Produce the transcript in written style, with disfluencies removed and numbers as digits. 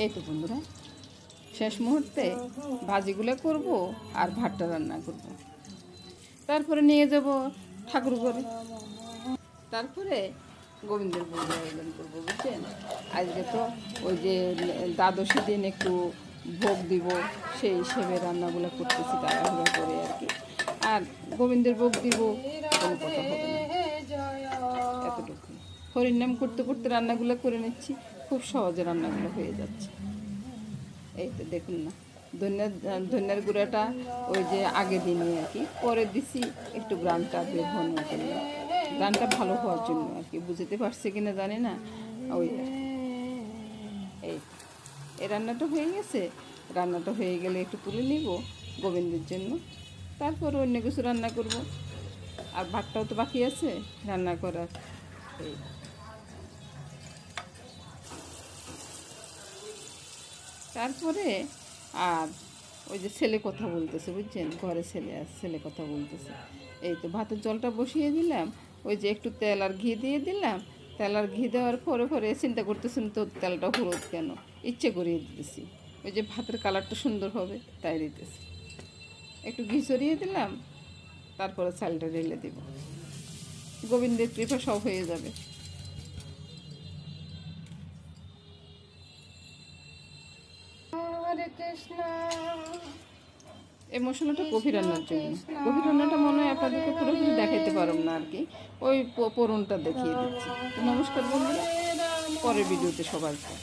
এই তো বন্ধুরা, শেষ মুহূর্তে ভাজিগুলো করব আর ভাতটা রান্না করব। তারপরে নিয়ে যাব ঠাকুর ঘরে। তারপরে গোবিন্দের ভোগের আয়োজন করবো, বুঝছেন। আজকে তো ওই যে দ্বাদশী দিন একটু ভোগ দিব, সেই হিসেবে রান্নাগুলো করতেছি তাড়াহুড়ো করে আর কি। আর গোবিন্দের ভোগ দিব, কোনো কথা হবে না, এতটুকু। হরির নাম করতে করতে রান্নাগুলো করে নিচ্ছি, খুব সহজে রান্নাগুলো হয়ে যাচ্ছে। এই তো দেখুন না, ধনিয়ার গুঁড়াটা ওই যে আগে দিনে আর কি, পরে দিছি একটু গ্রানটা বের হওয়ার জন্য, গ্রানটা ভালো হওয়ার জন্য আর কি। বুঝতে পারছে কিনা জানি না। ওই এই রান্নাটা হয়ে গেছে। রান্নাটা হয়ে গেলে একটু তুলে নিব গোবিন্দের জন্য, তারপর অন্য কিছু রান্না করব। আর ভাতটাও তো বাকি আছে রান্না করার। এই তারপরে আর ওই যে ছেলে কথা বলতেছে, বুঝছেন, ঘরে ছেলে আছে, ছেলে কথা বলতেছে। এই তো ভাতের জলটা বসিয়ে দিলাম, ওই যে একটু তেল আর ঘি দিয়ে দিলাম। তেল আর ঘি দেওয়ার পরে পরে চিন্তা করতেছেন তো তেলটা হলুদ কেন, ইচ্ছে করিয়ে দিতেছি, ওই যে ভাতের কালারটা সুন্দর হবে তাই দিতেছি। একটু ঘি ছড়িয়ে দিলাম, তারপরে চালটা ঢেলে দিব। গোবিন্দের কৃপা সব হয়ে যাবে। হরে কৃষ্ণ। এই মশলাটা গভীর রান্নার জন্য। গভীর রান্নাটা মনে হয় আপনাদেরকে পুরোপুরি দেখাইতে পারব না আর কি, ওই পোড়নটা দেখিয়ে দিচ্ছি। তো নমস্কার বন্ধুরা, পরের ভিডিওতে সবাইকে।